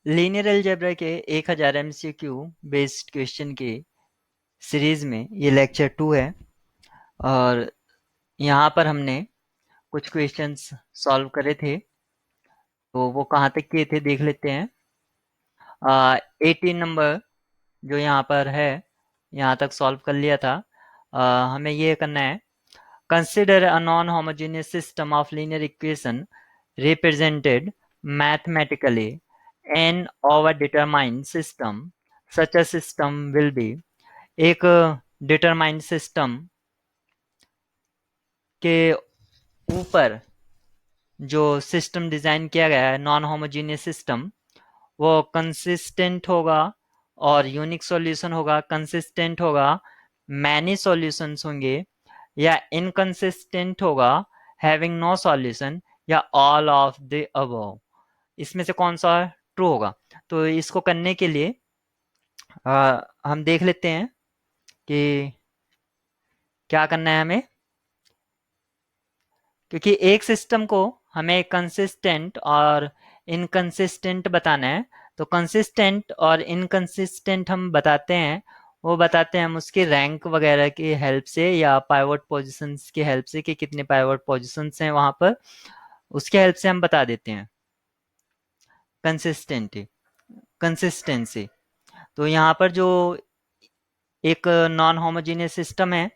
Linear algebra के 1000 MCQ based question के series में ये लेक्चर 2 है। और यहाँ पर हमने कुछ क्वेश्चंस सॉल्व करे थे, तो वो कहाँ तक किए थे देख लेते हैं। 18 नंबर जो यहाँ पर है, यहाँ तक सॉल्व कर लिया था। हमें ये करना है, consider a non homogeneous system of linear equation represented mathematically n over determined system. Such a system will be। एक डिटरमाइंड सिस्टम के ऊपर जो सिस्टम डिजाइन किया गया है, नॉन होमोजीनियस सिस्टम, वो कंसिस्टेंट होगा और यूनिक सॉल्यूशन होगा, कंसिस्टेंट होगा, मैनी सॉल्यूशंस होंगे, या इनकंसिस्टेंट होगा, हैविंग नो सॉल्यूशन, या ऑल ऑफ द अबव। इसमें से कौन सा ट्रू होगा? तो इसको करने के लिए हम देख लेते हैं कि क्या करना है हमें। क्योंकि एक सिस्टम को हमें कंसिस्टेंट और इनकंसिस्टेंट बताना है, तो कंसिस्टेंट और इनकंसिस्टेंट हम बताते हैं, वो बताते हैं हम उसकी रैंक वगैरह की हेल्प से या पाइवट पोजीशंस की हेल्प से, कि कितने पाइवट पोजीशंस हैं वहां पर, उसके हेल्प से हम बता देते हैं कंसिस्टेंटी कंसिस्टेंसी। तो यहाँ पर जो एक नॉन होमोजीनियस सिस्टम है,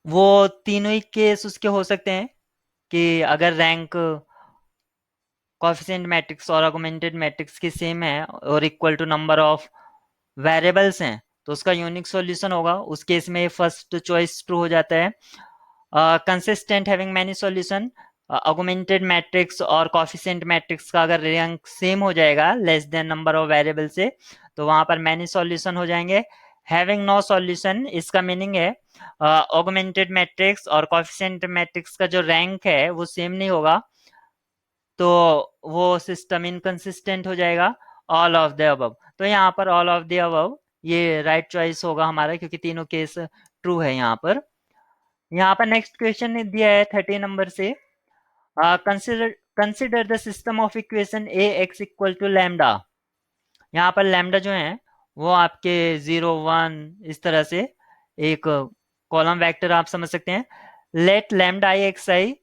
वो तीनों ही केस उसके हो सकते हैं कि अगर रैंक कोएफिशिएंट मैट्रिक्स और ऑगमेंटेड मैट्रिक्स की सेम है और equal to number of variables हैं, तो उसका यूनिक सॉल्यूशन होगा। उस केस में फर्स्ट चॉइस ट्रू हो जाता है। Consistent having many solution, augmented matrix और कोएफिशिएंट मैट्रिक्स का अगर रैंक सेम हो जाएगा less than number of variable से, तो वहां पर मैनी सॉल्यूशन हो जाएंगे। हैविंग नो सॉल्यूशन, इसका मीनिंग है ऑगमेंटेड मैट्रिक्स और कोएफिशिएंट मैट्रिक्स का जो रैंक है वो सेम नहीं होगा, तो वो सिस्टम इनकंसिस्टेंट हो जाएगा। ऑल ऑफ द अबव, तो यहाँ पर ऑल ऑफ द अबव ये राइट चॉइस होगा हमारा, क्योंकि तीनों केस ट्रू है यहाँ पर। यहाँ पर नेक्स्ट क्वेश्चन दिया है 30 नंबर से, consider consider the system of equation A X equal to lambda. यहाँ पर लैम्डा जो है वो आपके 0 1 इस तरह से एक कॉलम वेक्टर आप समझ सकते हैं। Let lambda I X I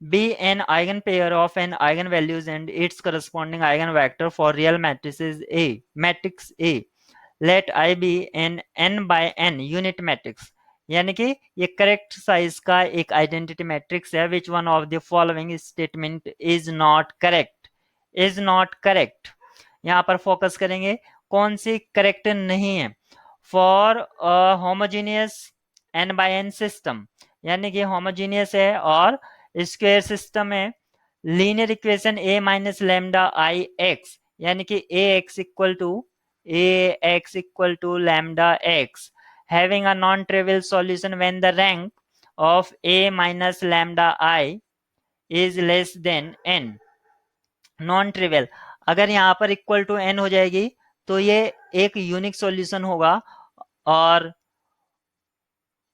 be an eigenpair of an eigenvalues and its corresponding eigenvector for real matrices A, matrix A. Let I be an n by n unit matrix। यानी कि ये correct size का एक identity matrix है। Which one of the following statement is not correct? Is not correct, यहाँ पर focus करेंगे कौन सी करेक्ट नहीं है। For homogeneous n by n system, यानी कि होमोजीनियस है और स्क्वायर सिस्टम है। Linear equation a minus lambda I X, यानी कि A X equal to lambda X, having a non trivial solution when the rank of a minus lambda I is less then n। Non trivial, अगर यहाँ पर equal to n हो जाएगी तो ये एक यूनिक सॉल्यूशन होगा, और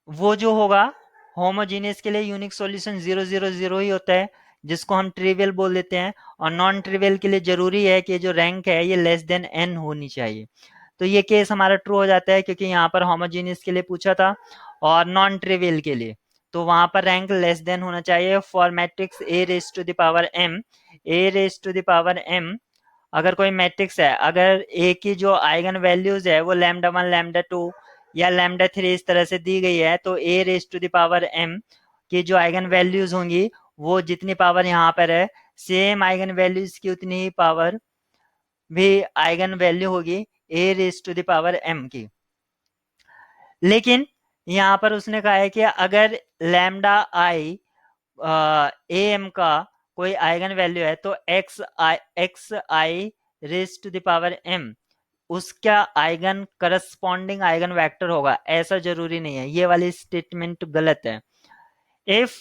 वो जो होगा होमोजीनियस के लिए यूनिक सॉल्यूशन 0 0 0 ही होता है, जिसको हम ट्रिवियल बोल देते हैं। और नॉन ट्रिवियल के लिए जरूरी है कि जो रैंक है ये लेस देन n होनी चाहिए। तो ये केस हमारा ट्रू हो जाता है, क्योंकि यहाँ पर होमोजीनियस के लिए पूछा था और नॉन ट्रिवियल के लिए तो वहां पर रैंक लेस देन होना चाहिए। For matrix A raise to the power m, A raise to the power m, अगर कोई मैट्रिक्स है, अगर ए की जो आइगन वैल्यूज है वो लैम्डा 1 लैम्डा 2 या लैम्डा 3 इस तरह से दी गई है, तो A raise to the power m की जो आइगन वैल्यूज होंगी वो जितनी पावर यहाँ पर है, सेम आइगन वैल्यूज की उतनी ही पावर भी आइगन वैल्यू होगी A raise to the power m की। लेकिन यहाँ पर उसने कहा है कि अगर लैम्डा आई ए एम का कोई आइगन वैल्यू है, तो X I raise to the power m उसका आइगन करस्पॉन्डिंग आइगन वेक्टर होगा, ऐसा जरूरी नहीं है। ये वाली स्टेटमेंट गलत है। If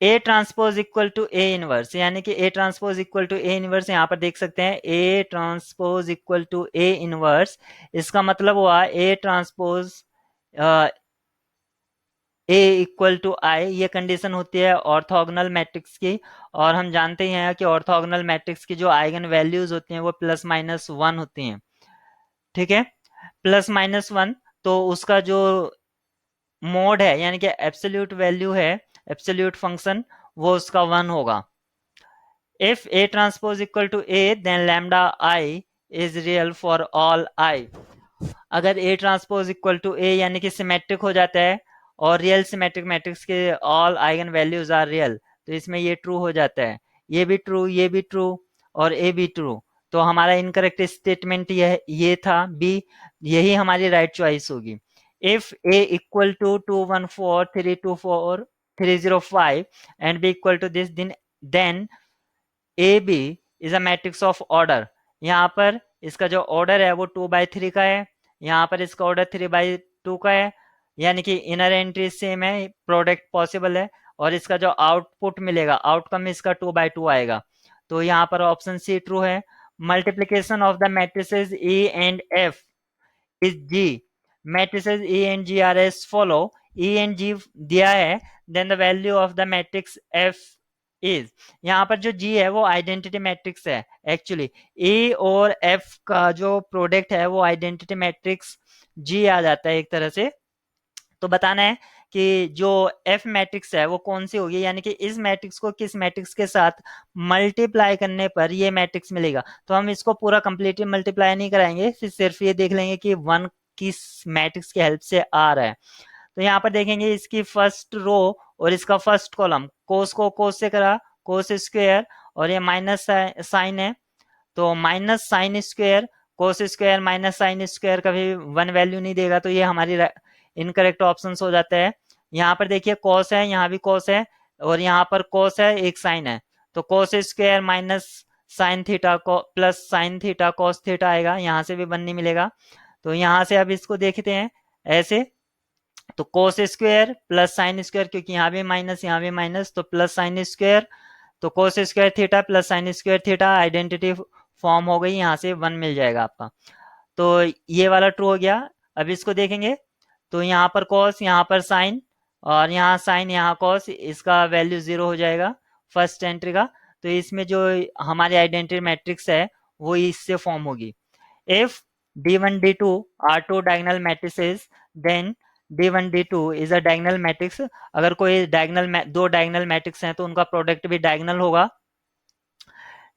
A transpose equal to A inverse, यानी कि A transpose equal to A inverse, यहाँ पर देख सकते हैं A transpose equal to A inverse, इसका मतलब हुआ A transpose A equal to I, ये कंडीशन होती है ऑर्थोगोनल मैट्रिक्स की। और हम जानते हैं कि ऑर्थोगोनल मैट्रिक्स की जो आइगन वैल्यूज होती हैं वो प्लस माइनस वन होती हैं। ठीक है, प्लस माइनस वन, तो उसका जो मोड है यानी कि एब्सोल्यूट वैल्यू है, एब्सोल्यूट फंक्शन, वो उसका वन होगा। If A transpose equal to A then lambda I is real for all I. अगर A transpose equal to A यानी कि सिमेट्रिक हो जाता है और रियल सिमेट्रिक मैट्रिक्स के all eigenvalues are real, तो इसमें ये ट्रू हो जाता है, ये भी ट्रू, ये भी ट्रू और ए भी ट्रू। तो हमारा इनकरेक्ट स्टेटमेंट ये था बी, यही हमारी राइट चॉइस होगी। If A equal to 214 324 305 and B equal to this, then A B is a matrix of order. यहाँ पर इसका जो ऑर्डर है वो 2/3 का है, यहाँ पर इसका ऑर्डर 3/2 का है, यानी कि इनर एंट्री सेम है, प्रोडक्ट पॉसिबल है। और इसका जो आउटपुट मिलेगा, आउटकम इसका 2/2 आएगा। तो यहाँ पर ऑप्शन सी ट्रू है। Multiplication of the matrices E and F is G. Matrices E and G are as follow. E and G दिया है, then the value of the matrix F is, यहाँ पर जो G है वो identity matrix है actually. E और F का जो प्रोडक्ट है वो आइडेंटिटी मैट्रिक्स G आ जाता है एक तरह से। तो बताना है कि जो एफ मैट्रिक्स है वो कौन सी होगी, यानी कि इस मैट्रिक्स को किस मैट्रिक्स के साथ मल्टीप्लाई करने पर ये मैट्रिक्स मिलेगा। तो हम इसको पूरा कंप्लीटली मल्टीप्लाई नहीं कराएंगे, फिर सिर्फ ये देख लेंगे कि वन किस मैट्रिक्स की हेल्प से आ रहा है। तो यहाँ पर देखेंगे इसकी फर्स्ट रो और इसका फर्स्ट कॉलम, कोस को कोस से करा, कोस स्क्वायर, और ये माइनस साइन है, तो minus sine square, cos square minus sine square कभी वन वैल्यू नहीं देगा, तो ये हमारी इनकरेक्ट ऑप्शन हो जाता है। यहाँ पर देखिए कॉस है, यहाँ भी कॉस है, और यहाँ पर कॉस है, एक साइन है, तो cos square minus sine theta को plus sine theta cos theta आएगा, यहाँ से भी वन नहीं मिलेगा। तो यहाँ से अब इसको देखते हैं ऐसे, तो cos square plus sine square, क्योंकि यहाँ भी माइनस यहाँ भी माइनस, तो प्लस साइन स्क्वायर, तो cos square theta plus sine square theta, identity form हो गई, यहाँ से वन मिल जाएगा आपका। तो ये वाला ट्रू हो गया। अब इसको देखेंगे, तो यहाँ पर कॉस, यहाँ पर साइन, और यहाँ साइन यहाँ कॉस, इसका वैल्यू जीरो हो जाएगा फर्स्ट एंट्री का। तो इसमें जो हमारी आइडेंटिटी मैट्रिक्स है वो इससे फॉर्म होगी। If D1 D2 are two diagonal matrices, then D1 D2 is a diagonal matrix। अगर कोई दो डायगोनल मैट्रिक्स हैं तो उनका प्रोडक्ट भी डायगोनल होगा।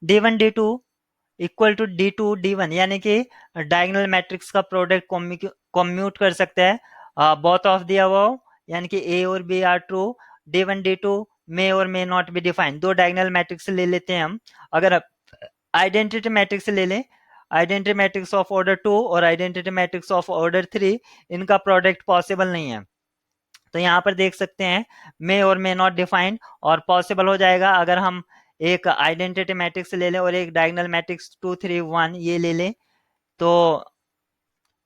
D1 D2 equal to D2 D1, यानी कि डायगोनल मैट्रिक्स का प्रोडक्ट कम्यूट कर सकते हैं बोथ ऑफ द अबव, यानी कि A और B are true. D1 D2 मे और मे नॉट बी डिफाइंड। दो डायगोनल मैट्रिक्स ले लेते हैं हम। अगर आइडेंटिटी मैट्रिक्स ले लें, आइडेंटिटी मैट्रिक्स ऑफ ऑर्डर 2 और आइडेंटिटी मैट्रिक्स ऑफ ऑर्डर 3, इनका प्रोडक्ट पॉसिबल नहीं है। तो यहाँ पर देख सकते हैं मे और मे नॉट डिफाइंड, और पॉसिबल हो जाएगा अगर हम एक आइडेंटिटी मैट्रिक्स ले लें और एक डायगोनल मैट्रिक्स 2 3 1 ये ले लें, तो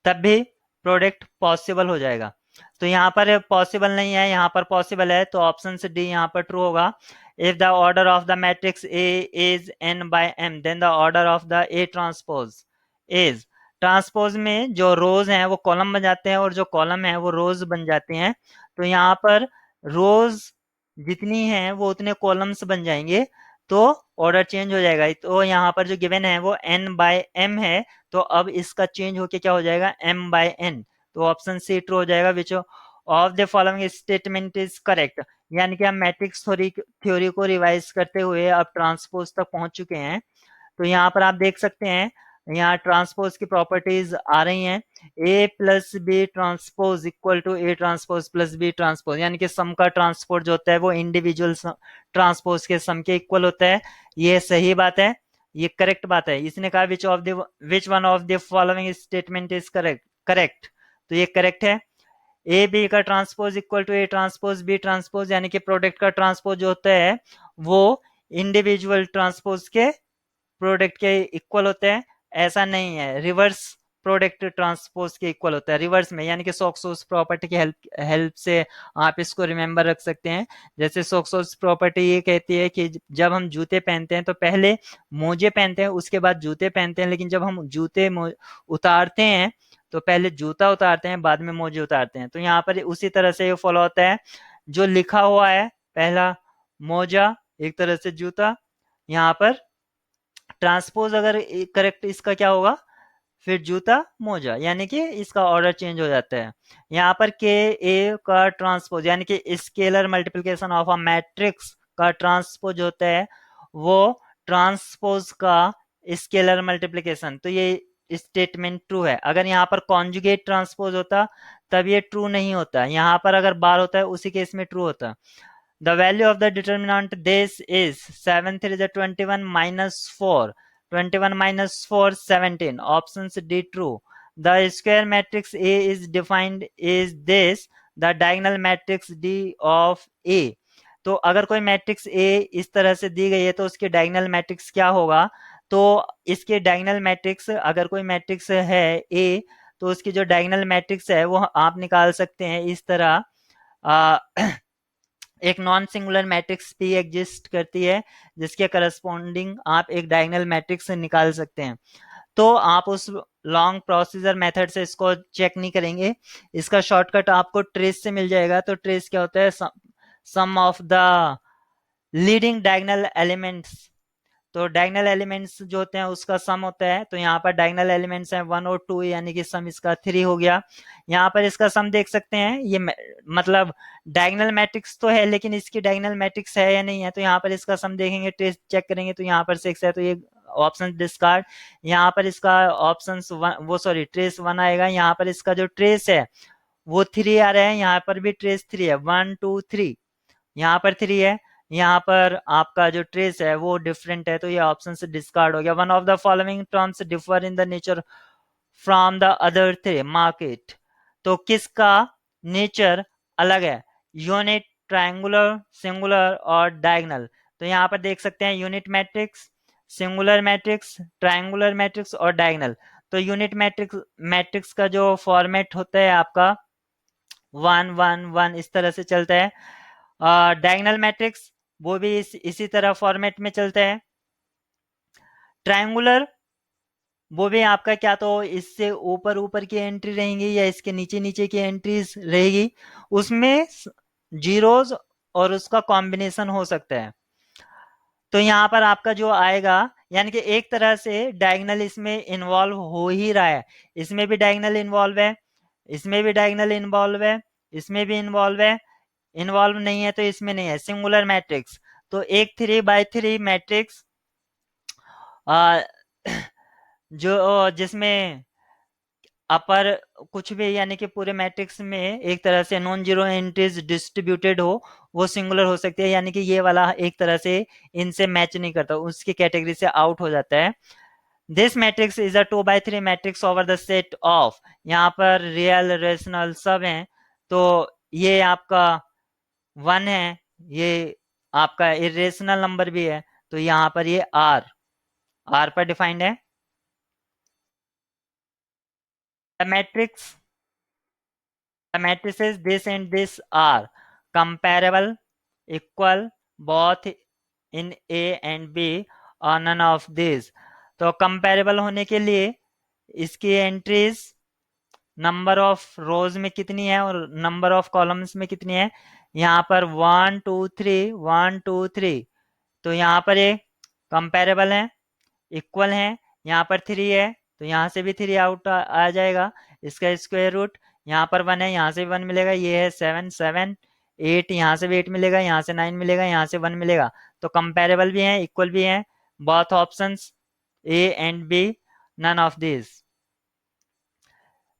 तब भी प्रोडक्ट पॉसिबल हो जाएगा। तो यहाँ पर पॉसिबल नहीं है, यहाँ पर पॉसिबल है, तो ऑप्शन से डी यहाँ पर ट्रू होगा। If the order of the matrix A is n by m, then the order of the A transpose is, transpose में जो रोज हैं वो कॉलम बन जाते हैं और जो कॉलम है वो रोज बन जाते हैं। तो यहाँ पर रोज जितनी हैं वो उतने कॉलम्स बन जाएंगे, तो ऑर्डर चेंज हो जाएगा। तो यहाँ पर जो गिवन है वो n बाय m है, तो अब इसका चेंज होके क्या हो जाएगा m बाय n। तो ऑप्शन सी ट्रू हो जाएगा, which of the following statement is correct. यानी कि हम मैट्रिक्स थ्योरी को रिवाइज करते हुए अब ट्रांसपोज तक पहुंच चुके हैं। तो यहाँ पर आप देख सकते हैं, यहाँ ट्रांसपोज की प्रॉपर्टीज आ रही हैं। A plus B transpose equal to A transpose plus B transpose, यानी कि सम का ट्रांसपोज जो होता है वो इंडिविजुअल ट्रांसपोज के सम के इक्वल होता है। ये सही बात है, ये करेक्ट बात है। इसने कहा which one of the following statement is correct, correct, तो ये करेक्ट है। ए बी का transpose equal to A transpose B transpose, यानी कि प्रोडक्ट का ट्रांसपोज जो होता है वो इंडिविजुअल ट्रांसपोज के प्रोडक्ट के इक्वल होते हैं। ऐसा नहीं है, रिवर्स प्रोडक्ट ट्रांसपोज के इक्वल होता है, रिवर्स में, यानी कि स्टोक्स प्रॉपर्टी की हेल्प से आप इसको रिमेंबर रख सकते हैं। जैसे स्टोक्स प्रॉपर्टी ये कहती है कि जब हम जूते पहनते हैं तो पहले मोजे पहनते हैं, उसके बाद जूते पहनते हैं, लेकिन जब हम जूते उतारते हैं तो पहले जूता उतारते हैं, बाद में मोजे उतारते हैं। तो यहाँ पर उसी तरह से ये फॉलो होता है, जो लिखा हुआ है पहला मोजा, एक तरह से जूता, यहाँ पर ट्रांसपोज अगर करेक्ट इसका क्या होगा, फिर जूता मोजा, यानी कि इसका ऑर्डर चेंज हो जाता है। यहाँ पर के ए का ट्रांसपोज यानी कि scalar multiplication of a matrix का ट्रांसपोज होता है वो ट्रांसपोज का स्केलर मल्टीप्लिकेशन। तो ये स्टेटमेंट ट्रू है। अगर यहाँ पर कॉन्जुगेट ट्रांसपोज होता तब ये ट्रू नहीं होता, यहाँ पर अगर बार होता है उसी केस में ट्रू होता। The value of the determinant this is 7 3 is 21 minus 4. 21 minus 4 17. Options D true. The square matrix A is defined is this. The diagonal matrix D of A. तो अगर कोई मैट्रिक्स A इस तरह से दी गई है तो उसके डायगोनल मैट्रिक्स क्या होगा, तो इसके डायगोनल मैट्रिक्स, अगर कोई मैट्रिक्स है A तो उसकी जो डायगोनल मैट्रिक्स है वो आप निकाल सकते हैं इस तरह। एक नॉन सिंगुलर मैट्रिक्स भी एग्जिस्ट करती है जिसके करस्पॉन्डिंग आप एक डायगोनल मैट्रिक्स निकाल सकते हैं। तो आप उस लॉन्ग प्रोसीजर मेथड से इसको चेक नहीं करेंगे, इसका शॉर्टकट आपको ट्रेस से मिल जाएगा। तो ट्रेस क्या होता है, sum of the leading diagonal elements. तो डायगोनल एलिमेंट्स जो होते हैं उसका सम होता है। तो यहाँ पर डायगोनल एलिमेंट्स हैं 1 और 2, यानी कि सम इसका 3 हो गया। यहाँ पर इसका सम देख सकते हैं, ये मतलब डायगोनल मैट्रिक्स तो है लेकिन इसकी डायगोनल मैट्रिक्स है या नहीं है। तो यहाँ पर इसका सम देखेंगे, ट्रेस चेक करेंगे तो यहाँ पर 6 है, तो ये ऑप्शन डिस्कार्ड। यहाँ पर इसका ऑप्शन वो सॉरी ट्रेस 1 आएगा। यहाँ पर इसका जो ट्रेस है वो 3 आ रहा है, यहाँ पर भी ट्रेस 3 है, 1 2 3, यहाँ पर 3 है, यहाँ पर आपका जो ट्रेस है वो डिफरेंट है, तो ये ऑप्शन से डिस्कार्ड हो गया। One of the following terms differ in the nature from the other three, mark it. तो किसका नेचर अलग है, यूनिट, ट्रायंगुलर, सिंगुलर और डायगोनल। तो यहाँ पर देख सकते हैं unit matrix, singular matrix, triangular matrix और डायगोनल। तो यूनिट मैट्रिक्स मैट्रिक्स का जो फॉर्मेट होता है आपका 1 1 1 इस तरह से चलता है। डायगोनल मैट्रिक्स वो भी इसी तरह फॉर्मेट में चलता है। ट्रायंगुलर वो भी आपका क्या तो इससे ऊपर ऊपर की एंट्री रहेंगी या इसके नीचे नीचे की एंट्रीज रहेगी, उसमें जीरोज और उसका कॉम्बिनेशन हो सकता है। तो यहाँ पर आपका जो आएगा, यानी कि एक तरह से डायगोनल इसमें इन्वॉल्व हो ही रहा है, इसमें भी डायगोनल इन्वॉल्व है, इसमें भी डायगोनल इन्वॉल्व है, इसमें भी इन्वॉल्व है, इन्वॉल्व नहीं है तो इसमें नहीं है। सिंगुलर मैट्रिक्स तो एक 3x3 मैट्रिक्स जो जिसमें अपर कुछ भी यानी कि पूरे मैट्रिक्स में एक तरह से नॉन जीरो एंट्रीज डिस्ट्रीब्यूटेड हो, वो सिंगुलर हो सकती है, यानी कि ये वाला एक तरह से इनसे मैच नहीं करता, उसकी कैटेगरी से आउट हो जाता है। This matrix is a 2x3 matrix over the set of, यहाँ पर रियल रेशनल सब हैं, तो ये आपका 1 है, ये आपका इरेशनल नंबर भी है, तो यहाँ पर ये आर आर पर डिफाइंड है। The matrix The matrices this and this are comparable, equal, both in A and B or none of these। तो कंपेरेबल होने के लिए इसकी एंट्रीज नंबर ऑफ रोज में कितनी है और नंबर ऑफ कॉलम्स में कितनी है, यहाँ पर 1 2 3 1 2 3, तो यहाँ पर ये कंपेरेबल है, इक्वल है, यहाँ पर 3 है तो यहाँ से भी 3 आउट आ जाएगा, इसका स्क्वायर रूट यहाँ पर 1 है, यहाँ से भी 1 मिलेगा, ये है 7 7 8, यहाँ से भी 8 मिलेगा, यहाँ से 9 मिलेगा, यहाँ से 1 मिलेगा। तो कंपेरेबल भी है, इक्वल भी है, both options A and B, none of this.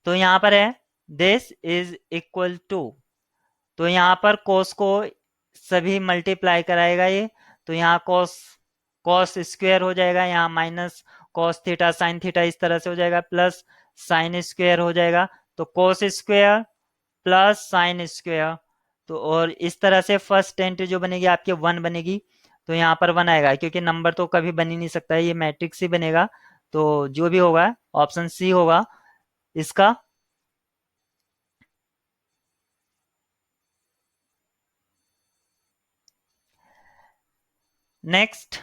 तो यहाँ पर है दिस इज इक्वल टू, तो यहाँ पर कोस को सभी मल्टीप्लाई कराएगा ये, तो यहाँ कोस कॉस स्क्वायर हो जाएगा, यहाँ minus cos theta sine theta इस तरह से हो जाएगा, प्लस साइन स्क्वायर हो जाएगा, तो cos square plus sine square. तो और इस तरह से फर्स्ट एंट्री जो बनेगी आपकी 1 बनेगी, तो यहाँ पर 1 आएगा, क्योंकि नंबर तो कभी बन ही नहीं सकता है, ये मैट्रिक्स ही बनेगा, तो जो भी होगा ऑप्शन सी होगा इसका। नेक्स्ट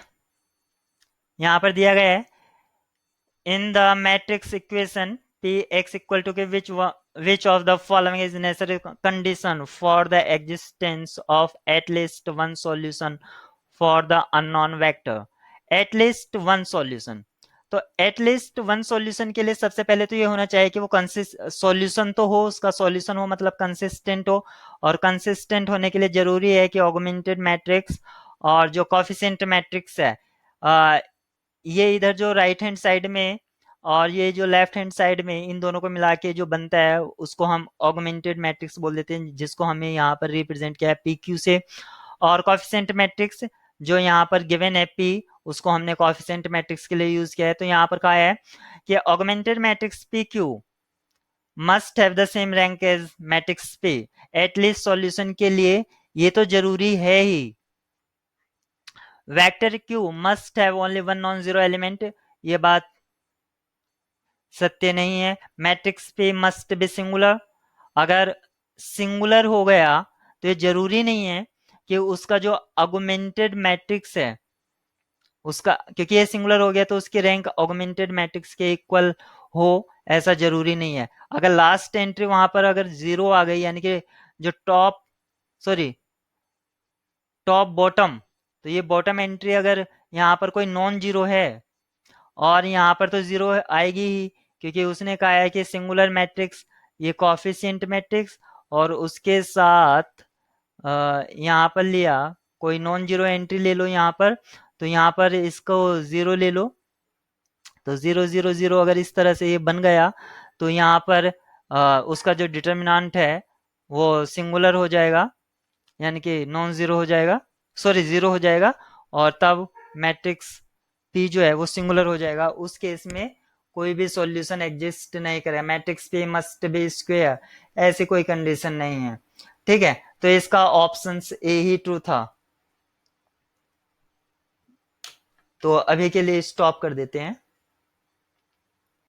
यहाँ पर दिया गया है in the matrix equation P x equal to के which of the following is necessary condition for the existence of at least one solution for the unknown vector? At least one solution. तो at least one solution के लिए सबसे पहले तो ये होना चाहिए कि वो सॉल्यूशन तो हो, उसका सॉल्यूशन हो मतलब कंसिस्टेंट हो, और कंसिस्टेंट होने के लिए जरूरी है कि ऑगमेंटेड मैट्रिक्स और जो कॉफिशिएंट मैट्रिक्स है, ये इधर जो राइट हैंड साइड में और ये जो लेफ्ट हैंड साइड में, इन दोनों को मिला के जो बनता है उसको हम ऑगमेंटेड मैट्रिक्स बोल देते हैं, जिसको हमने यहाँ पर रिप्रेजेंट किया है पी क्यू से। और कॉफिशिएंट मैट्रिक्स जो यहाँ पर गिवन है पी, उसको हमने कॉफिशिएंट मैट्रिक्स के लिए यूज किया है। तो यहाँ पर कहा है कि augmented matrix P Q must have the same rank as matrix P. At least solution के लिए ये तो जरूरी है ही। Vector Q must have only one non zero element, ये बात सत्य नहीं है। Matrix P must be singular, अगर सिंगुलर हो गया तो ये जरूरी नहीं है कि उसका जो ऑगमेंटेड मैट्रिक्स है उसका, क्योंकि ये सिंगुलर हो गया तो उसकी रैंक ऑगमेंटेड मैट्रिक्स के इक्वल हो, ऐसा जरूरी नहीं है। अगर लास्ट एंट्री वहां पर अगर जीरो आ गई, यानी कि जो टॉप बॉटम, तो ये बॉटम एंट्री अगर यहाँ पर कोई नॉन जीरो है, और यहाँ पर तो जीरो आएगी ही, क्योंकि उसने कहा है कि सिंगुलर मैट्रिक्स ये कॉफिशिएंट मैट्रिक्स, और उसके साथ यहाँ पर लिया कोई नॉन जीरो एंट्री ले लो यहाँ पर, तो यहाँ पर इसको जीरो ले लो, तो 0 0 0 अगर इस तरह से ये बन गया तो यहाँ पर उसका जो डिटर्मिनेंट है वो सिंगुलर हो जाएगा, यानी कि नॉन जीरो हो जाएगा, सॉरी जीरो हो जाएगा, और तब मैट्रिक्स पी जो है वो सिंगुलर हो जाएगा। उस केस में कोई भी सॉल्यूशन एग्जिस्ट नहीं करेगा, matrix P must be square, ऐसी कोई कंडीशन नहीं है। ठीक है, तो इसका ऑप्शन ए ही ट्रू था। तो अभी के लिए स्टॉप कर देते हैं।